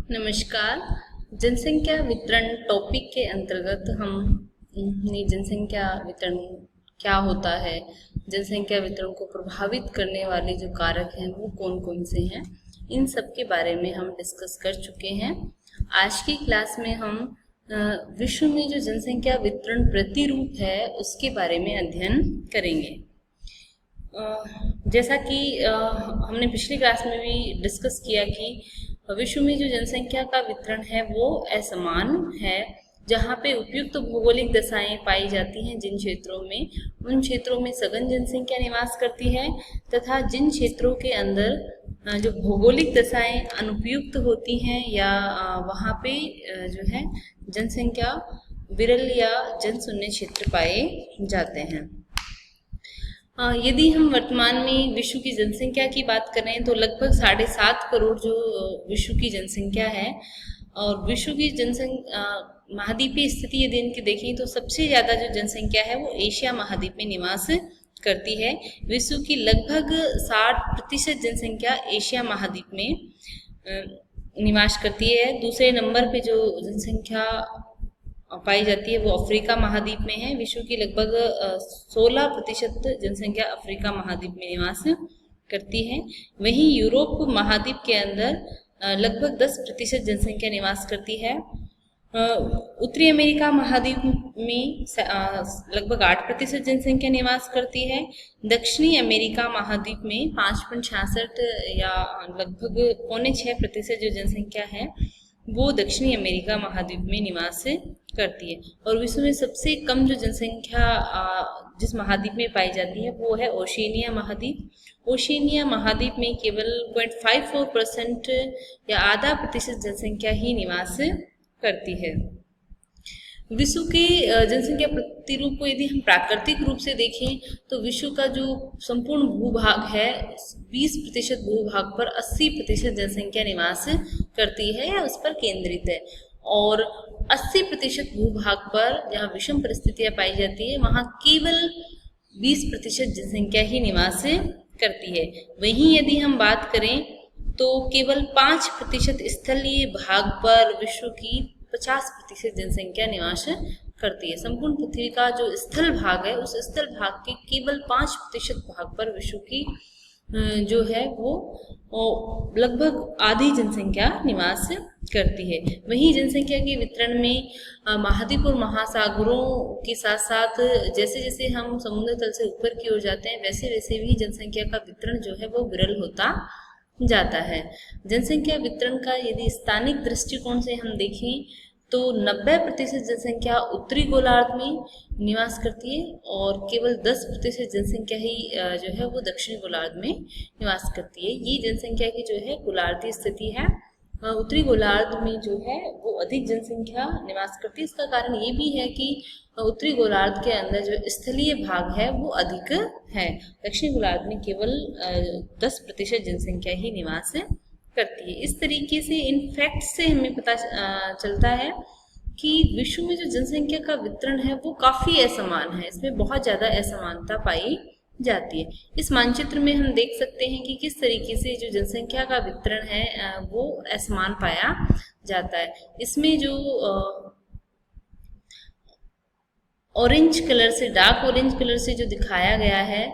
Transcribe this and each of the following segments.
नमस्कार। जनसंख्या वितरण टॉपिक के अंतर्गत हमने जनसंख्या वितरण क्या होता है, जनसंख्या वितरण को प्रभावित करने वाले जो कारक हैं वो कौन कौन से हैं, इन सब के बारे में हम डिस्कस कर चुके हैं। आज की क्लास में हम विश्व में जो जनसंख्या वितरण प्रतिरूप है उसके बारे में अध्ययन करेंगे। जैसा कि हमने पिछली क्लास में भी डिस्कस किया कि विश्व में जो जनसंख्या का वितरण है वो असमान है। जहाँ पे उपयुक्त भौगोलिक दशाएं पाई जाती हैं जिन क्षेत्रों में, उन क्षेत्रों में सघन जनसंख्या निवास करती है, तथा जिन क्षेत्रों के अंदर जो भौगोलिक दशाएं अनुपयुक्त होती हैं या वहाँ पे जो है जनसंख्या विरल या जनशून्य क्षेत्र पाए जाते हैं। यदि हम वर्तमान में विश्व की जनसंख्या की बात करें तो लगभग 7.5 करोड़ जो विश्व की जनसंख्या है, और विश्व की जनसंख्या महाद्वीपीय स्थिति यदि इनकी देखें तो सबसे ज़्यादा जो जनसंख्या है वो एशिया महाद्वीप में निवास करती है। विश्व की लगभग 60% जनसंख्या एशिया महाद्वीप में निवास करती है। दूसरे नंबर पे जो जनसंख्या पाई जाती है वो अफ्रीका महाद्वीप में है। विश्व की लगभग 16% जनसंख्या अफ्रीका महाद्वीप में निवास करती है। वहीं यूरोप महाद्वीप के अंदर लगभग 10% जनसंख्या निवास करती है। उत्तरी अमेरिका महाद्वीप में लगभग 8% जनसंख्या निवास करती है। दक्षिणी अमेरिका महाद्वीप में 5.66 या लगभग 5.6% जो जनसंख्या है वो दक्षिणी अमेरिका महाद्वीप में निवास करती है। और विश्व में सबसे कम जो जनसंख्या जिस महाद्वीप में पाई जाती है वो है ओशिनिया महाद्वीप। ओशिनिया महाद्वीप में केवल 0.54% या आधा प्रतिशत जनसंख्या ही निवास करती है। विश्व के जनसंख्या प्रतिरूप को यदि हम प्राकृतिक रूप से देखें तो विश्व का जो संपूर्ण भूभाग है 20% भूभाग पर 80% जनसंख्या निवास करती है या उस पर केंद्रित है, और 80% भूभाग पर जहाँ विषम परिस्थितियां पाई जाती है वहाँ केवल 20% जनसंख्या ही निवास करती है। वहीं यदि हम बात करें तो केवल 5% स्थलीय भाग पर विश्व की 50% जनसंख्या निवास करती है। संपूर्ण पृथ्वी का जो स्थल भाग है उस स्थल भाग के केवल 5% भाग पर विश्व की जो है वो लगभग आधी जनसंख्या निवास करती है। वहीं जनसंख्या के वितरण में महाद्वीप और महासागरों के साथ साथ जैसे जैसे हम समुद्र तल से ऊपर की ओर जाते हैं वैसे वैसे भी जनसंख्या का वितरण जो है वो विरल होता जाता है। जनसंख्या वितरण का यदि स्थानिक दृष्टिकोण से हम देखें तो 90% जनसंख्या उत्तरी गोलार्ध में निवास करती है और केवल 10% जनसंख्या ही जो है वो दक्षिणी गोलार्ध में निवास करती है। ये जनसंख्या की जो है गोलार्धीय स्थिति है। उत्तरी गोलार्ध में जो है वो अधिक जनसंख्या निवास करती है। इसका कारण ये भी है कि उत्तरी गोलार्ध के अंदर जो स्थलीय भाग है वो अधिक है। दक्षिणी गोलार्ध में केवल 10% जनसंख्या ही निवास करती है। इस तरीके से इन फैक्ट से हमें पता चलता है कि विश्व में जो जनसंख्या का वितरण है वो काफी असमान है। इसमें बहुत ज्यादा असमानता पाई जाती है। इस मानचित्र में हम देख सकते हैं कि किस तरीके से जो जनसंख्या का वितरण है वो असमान पाया जाता है। इसमें जो ऑरेंज कलर से, डार्क ऑरेंज कलर से जो दिखाया गया है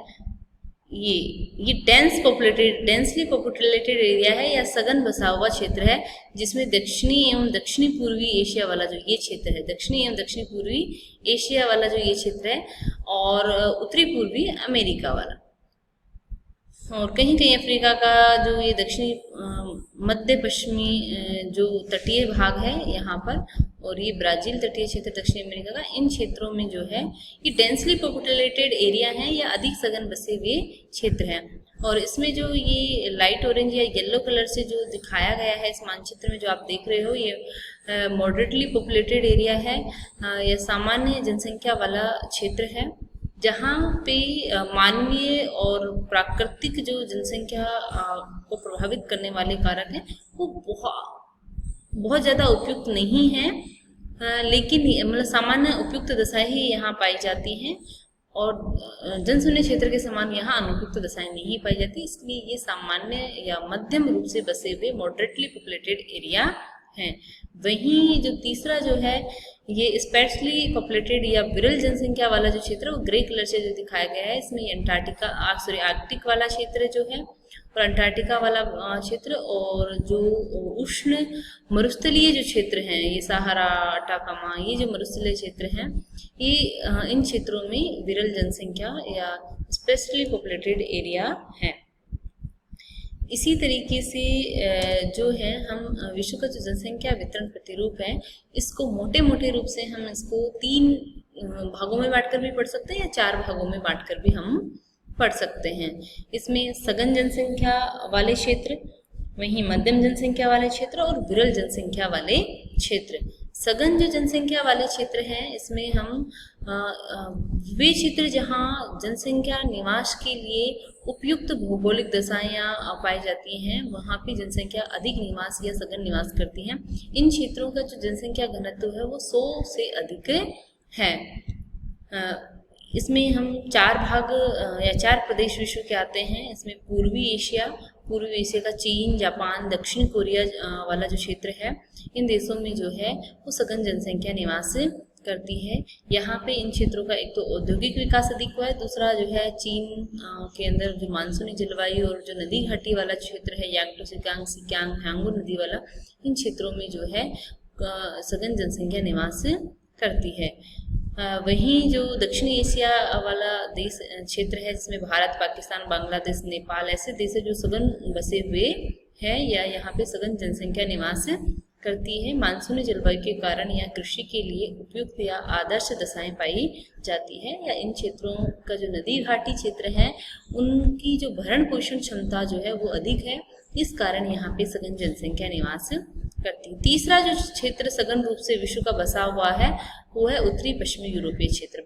ये डेंसली पॉपुलेटेड एरिया है या सघन बसा हुआ क्षेत्र है, जिसमें दक्षिणी एवं दक्षिणी पूर्वी एशिया वाला जो ये क्षेत्र है, दक्षिणी एवं दक्षिणी पूर्वी एशिया वाला जो ये क्षेत्र है, और उत्तरी पूर्वी अमेरिका वाला, और कहीं कहीं अफ्रीका का जो ये दक्षिणी मध्य पश्चिमी जो तटीय भाग है यहाँ पर, और ये ब्राजील तटीय क्षेत्र दक्षिणी अमेरिका का, इन क्षेत्रों में जो है ये डेंसली पॉपुलेटेड एरिया है या अधिक सघन बसे हुए क्षेत्र हैं। और इसमें जो ये लाइट ऑरेंज या येलो कलर से जो दिखाया गया है इस मानचित्र में जो आप देख रहे हो, ये मॉडरेटली पॉपुलेटेड एरिया है या सामान्य जनसंख्या वाला क्षेत्र है, जहाँ पे मानवीय और प्राकृतिक जो जनसंख्या को प्रभावित करने वाले कारक हैं वो बहुत ज़्यादा उपयुक्त नहीं है, लेकिन मतलब सामान्य उपयुक्त दशाएं ही यहाँ पाई जाती हैं, और जनशून्य क्षेत्र के समान यहाँ अनुपयुक्त दशाएं नहीं पाई जाती। इसलिए ये सामान्य या मध्यम रूप से बसे हुए मॉडरेटली पॉपुलेटेड एरिया हैं। वहीं जो तीसरा जो है ये स्पेशली पॉपुलेटेड या विरल जनसंख्या वाला जो क्षेत्र है वो ग्रे कलर से जो दिखाया गया है, इसमें अंटार्कटिका आर्कटिक वाला क्षेत्र जो है और अंटार्कटिका वाला क्षेत्र, और जो उष्ण मरुस्थलीय जो क्षेत्र हैं ये सहारा, अटाकामा, ये जो मरुस्थलीय क्षेत्र हैं ये इन क्षेत्रों में विरल जनसंख्या या स्पेशली पॉपुलेटेड एरिया है। इसी तरीके से जो है हम विश्व का जो जनसंख्या वितरण प्रतिरूप है इसको मोटे मोटे रूप से हम इसको 3 भागों में बांटकर भी पढ़ सकते हैं या 4 भागों में बांटकर भी हम पढ़ सकते हैं। इसमें सघन जनसंख्या वाले क्षेत्र, वहीं मध्यम जनसंख्या वाले क्षेत्र और विरल जनसंख्या वाले क्षेत्र। सघन जो जनसंख्या वाले क्षेत्र हैं इसमें हम वे क्षेत्र जहाँ जनसंख्या निवास के लिए उपयुक्त भौगोलिक दशाएं पाई जाती हैं वहाँ पे जनसंख्या अधिक निवास या सघन निवास करती हैं। इन क्षेत्रों का जो जनसंख्या घनत्व है वो 100 से अधिक है। इसमें हम 4 भाग या 4 प्रदेश विश्व के आते हैं। इसमें पूर्वी एशिया का चीन, जापान, दक्षिण कोरिया वाला जो क्षेत्र है इन देशों में जो है वो सघन जनसंख्या निवास करती है। यहाँ पे इन क्षेत्रों का एक तो औद्योगिक विकास अधिक हुआ है, दूसरा जो है चीन के अंदर जो मानसूनी जलवायु और जो नदी घाटी वाला क्षेत्र है यांगटो सिकियांग हांगू नदी वाला, इन क्षेत्रों में जो है सघन जनसंख्या निवास करती है। वहीं जो दक्षिण एशिया वाला देश क्षेत्र है जिसमें भारत, पाकिस्तान, बांग्लादेश, नेपाल ऐसे देश जो सघन बसे हुए हैं या यहाँ पे सघन जनसंख्या निवास करती है। मानसूनी जलवायु के कारण यहाँ कृषि के लिए उपयुक्त या आदर्श दशाएं पाई जाती है, या इन क्षेत्रों का जो नदी घाटी क्षेत्र है उनकी जो भरण पोषण क्षमता जो है वो अधिक है, इस कारण यहाँ पे सघन जनसंख्या निवास करती है। तीसरा जो क्षेत्र सघन रूप से विश्व का बसा हुआ है वो है उत्तरी पश्चिमी यूरोपीय क्षेत्र,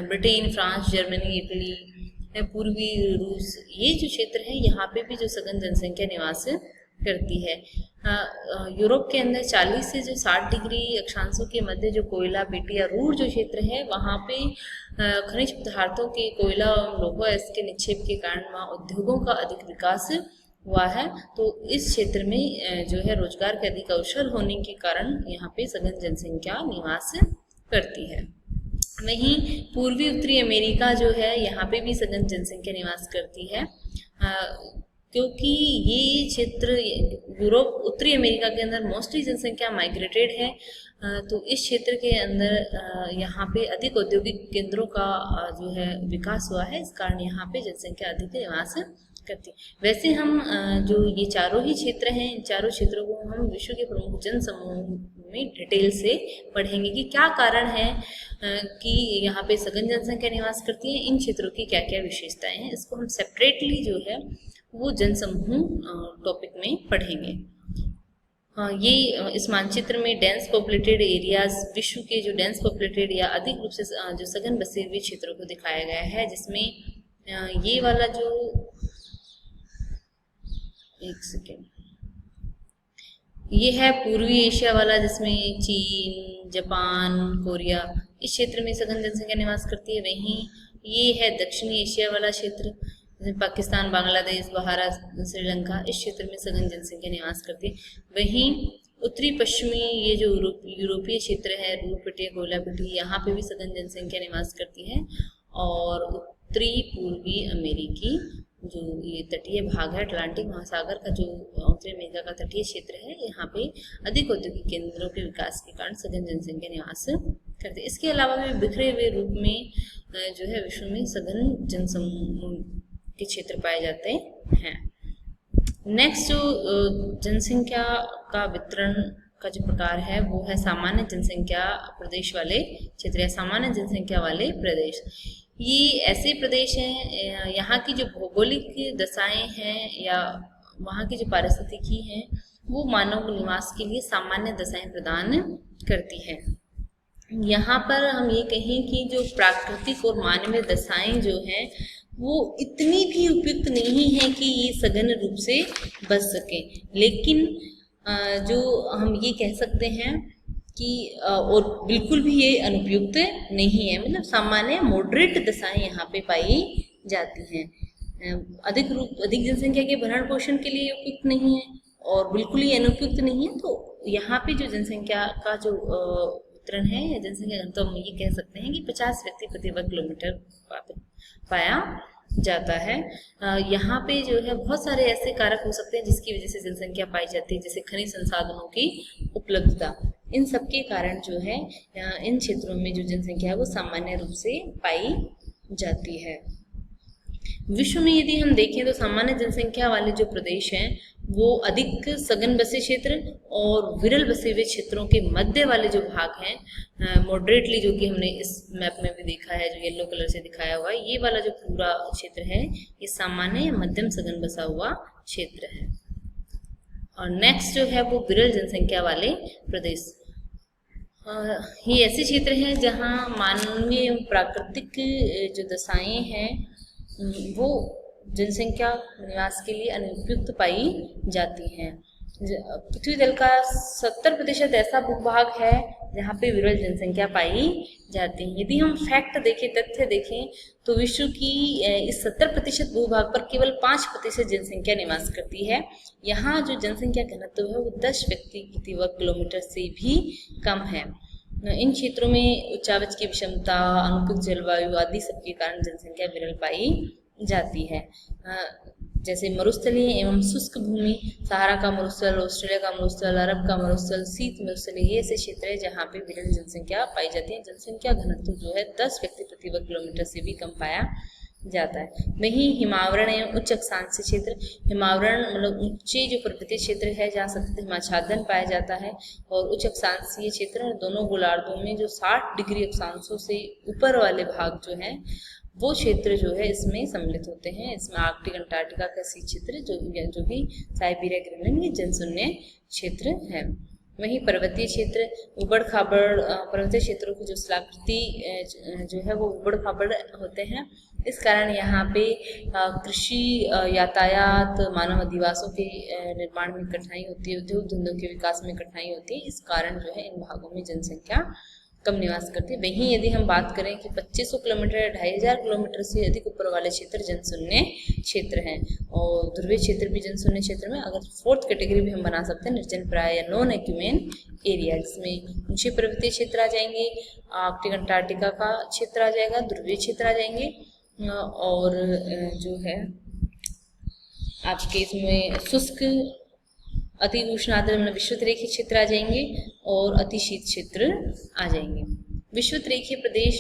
ब्रिटेन, फ्रांस, जर्मनी, इटली, पूर्वी रूस, ये जो क्षेत्र है यहाँ पे भी जो सघन जनसंख्या निवास करती है। यूरोप के अंदर 40 से जो 60 डिग्री अक्षांशों के मध्य जो कोयला पेटी या रूर जो क्षेत्र है वहाँ पे खनिज पदार्थों के कोयला और लौह अयस्क के निक्षेप के कारण वहाँ उद्योगों का अधिक विकास हुआ है, तो इस क्षेत्र में जो है रोजगार के अधिक अवसर होने के कारण यहाँ पे सघन जनसंख्या निवास करती है। वहीं पूर्वी उत्तरी अमेरिका जो है यहाँ पे भी सघन जनसंख्या निवास करती है, क्योंकि ये क्षेत्र यूरोप, उत्तरी अमेरिका के अंदर मोस्टली जनसंख्या माइग्रेटेड है, तो इस क्षेत्र के अंदर यहाँ पे अधिक औद्योगिक केंद्रों का जो है विकास हुआ है, इस कारण यहाँ पे जनसंख्या अधिक निवास करती है। वैसे हम जो ये चारों ही क्षेत्र हैं, इन चारों क्षेत्रों को हम विश्व के प्रमुख जन समूह में डिटेल से पढ़ेंगे कि क्या कारण है कि यहाँ पे सघन जनसंख्या निवास करती है, इन क्षेत्रों की क्या क्या विशेषताएं हैं, इसको हम सेपरेटली जो है वो जनसमूह टॉपिक में पढ़ेंगे। ये इस मानचित्र में डेंस पॉपुलेटेड एरियाज, विश्व के जो डेंस पॉपुलेटेड या अधिक रूप से जो सघन बसे हुए क्षेत्रों को दिखाया गया है, जिसमें ये वाला जो एक सेकेंड ये है पूर्वी एशिया वाला, जिसमें चीन, जापान, कोरिया इस क्षेत्र में सघन जनसंख्या निवास करती है। वहीं ये है दक्षिणी एशिया वाला क्षेत्र, पाकिस्तान, बांग्लादेश, भारत, श्रीलंका, इस क्षेत्र में सघन जनसंख्या निवास करती है। वहीं उत्तरी पश्चिमी ये जो यूरोपीय क्षेत्र है, रूरपेटी, कोयलापेटी, यहाँ पे भी सघन जनसंख्या निवास करती है। और उत्तरी पूर्वी अमेरिकी जो ये तटीय भाग है, अटलांटिक महासागर का जो उत्तरी अमेरिका का तटीय क्षेत्र है, यहाँ पे अधिक औद्योगिक केंद्रों के विकास के कारण सघन जनसंख्या निवास करते हैं। इसके अलावा भी बिखरे हुए रूप में जो है विश्व में सघन जनसमूह के क्षेत्र पाए जाते हैं। नेक्स्ट जो जनसंख्या का वितरण का जो प्रकार है वो है सामान्य जनसंख्या प्रदेश वाले क्षेत्र या सामान्य जनसंख्या वाले प्रदेश। ये ऐसे प्रदेश हैं, यहाँ की जो भौगोलिक दशाएं हैं या वहाँ की जो पारिस्थितिकी है वो मानव निवास के लिए सामान्य दशाएं प्रदान करती है। यहाँ पर हम ये कहें कि जो प्राकृतिक और मानवीय दशाएं जो हैं वो इतनी भी उपयुक्त नहीं है कि ये सघन रूप से बच सके, लेकिन जो हम ये कह सकते हैं कि और बिल्कुल भी ये अनुपयुक्त नहीं है, मतलब सामान्य मॉडरेट दशाएं यहाँ पे पाई जाती हैं। अधिक जनसंख्या के भरण पोषण के लिए उपयुक्त नहीं है और बिल्कुल ही अनुपयुक्त नहीं है, तो यहाँ पे जो जनसंख्या का जो वितरण है या जनसंख्या घनत्व, हम ये कह सकते हैं कि 50 व्यक्ति प्रति वर्ग किलोमीटर पाया जाता है। यहाँ पे जो है बहुत सारे ऐसे कारक हो सकते हैं जिसकी वजह से जनसंख्या पाई जाती है, जैसे खनिज संसाधनों की उपलब्धता। इन सब के कारण जो है इन क्षेत्रों में जो जनसंख्या है वो सामान्य रूप से पाई जाती है। विश्व में यदि हम देखें तो सामान्य जनसंख्या वाले जो प्रदेश हैं वो अधिक सघन बसे क्षेत्र और विरल बसे हुए क्षेत्रों के मध्य वाले जो भाग हैं, मॉडरेटली, जो कि हमने इस मैप में भी देखा है, जो येलो कलर से दिखाया हुआ है, ये वाला जो पूरा क्षेत्र है ये सामान्य या मध्यम सघन बसा हुआ क्षेत्र है। और नेक्स्ट जो है वो विरल जनसंख्या वाले प्रदेश। ये ऐसे क्षेत्र हैं जहाँ मानवीय एवं प्राकृतिक जो दशाएं हैं वो जनसंख्या निवास के लिए अनुपयुक्त पाई जाती हैं। पृथ्वी तल का 70% ऐसा भूभाग है जहाँ पे विरल जनसंख्या पाई जाती है। यदि हम फैक्ट देखें, तथ्य देखें, तो विश्व की इस 70% भूभाग पर केवल 5% जनसंख्या निवास करती है। यहाँ जो जनसंख्या घनत्व है वो 10 व्यक्ति प्रति वर्ग किलोमीटर से भी कम है। इन क्षेत्रों में उच्चावच की विषमता, अनुकूल जलवायु आदि सबके कारण जनसंख्या विरल पाई जाती है। जैसे मरुस्थलीय एवं शुष्क भूमि, सहारा का मरुस्थल, ऑस्ट्रेलिया का मरुस्थल, अरब का मरुस्थल, शीत मरुस्थल, ये ऐसे क्षेत्र है जहाँ पे विरल जनसंख्या पाई जाती है। जनसंख्या घनत्व जो है 10 व्यक्ति प्रति वर्ग किलोमीटर से भी कम पाया जाता है। वहीं हिमावरण एवं उच्च अक्षांशीय क्षेत्र, हिमावरण मतलब ऊंचे जो पर्वतीय क्षेत्र है जहाँ सतत हिमाच्छादन पाया जाता है, और उच्च अक्षांशीय क्षेत्र दोनों गोलार्धों में जो 60 डिग्री अक्षांशों से ऊपर वाले भाग जो हैं वो क्षेत्र जो है इसमें सम्मिलित होते हैं। इसमें आर्कटिक, अंटार्कटिका का सी क्षेत्र जो भी साइबेरिया, ग्रीनलैंड, ये जनशून्य क्षेत्र है। वहीं पर्वतीय क्षेत्र, उबड़ खाबड़ पर्वतीय क्षेत्रों की जो शिलाकृति जो है वो उबड़ खाबड़ होते हैं। इस कारण यहाँ पे कृषि, यातायात, मानव अधिवासों के निर्माण में कठिनाई होती है, उद्योग धंधों के विकास में कठिनाई होती है। इस कारण जो है इन भागों में जनसंख्या कम निवास करती है। वहीं यदि हम बात करें कि 2500 किलोमीटर या 2500 किलोमीटर से अधिक ऊपर वाले क्षेत्र जनशून्य क्षेत्र हैं, और ध्रुवीय क्षेत्र भी जनशून्य क्षेत्र में अगर 4th कैटेगरी भी हम बना सकते हैं, निर्जन प्राय या नॉन एक्यूमेन एरिया, जिसमें ऊंचे पर्वतीय क्षेत्र आ जाएंगे, आर्कटिक अंटार्कटिका का क्षेत्र आ जाएगा, ध्रुवीय क्षेत्र आ जाएंगे, और जो है आपके इसमें शुष्क, अति उष्ण आर्द्र मतलब विषुवत रेखीय क्षेत्र आ जाएंगे, और अति शीत क्षेत्र आ जाएंगे। विषुवत रेखीय प्रदेश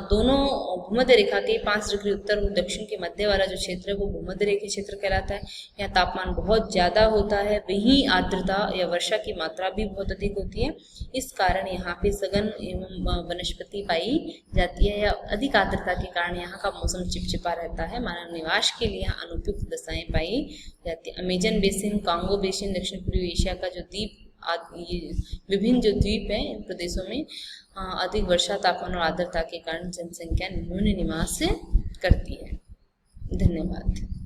दोनों भूमध्य रेखा के 5 डिग्री उत्तर और दक्षिण के मध्य वाला जो क्षेत्र है वो भूमध्य रेखीय क्षेत्र कहलाता है। यहाँ तापमान बहुत ज़्यादा होता है, वहीं आर्द्रता या वर्षा की मात्रा भी बहुत अधिक होती है। इस कारण यहाँ पे सघन एवं वनस्पति पाई जाती है, या अधिक आर्द्रता के कारण यहाँ का मौसम चिपचिपा रहता है। मानव निवास के लिए यहाँ अनुपयुक्त दशाएं पाई जाती है। अमेजन बेसिन, कांगो बेसिन, दक्षिण पूर्वी एशिया का जो द्वीप, विभिन्न जो द्वीप हैं इन प्रदेशों में अधिक वर्षा, तापमान और आर्द्रता के कारण जनसंख्या न्यून निवास करती है। धन्यवाद।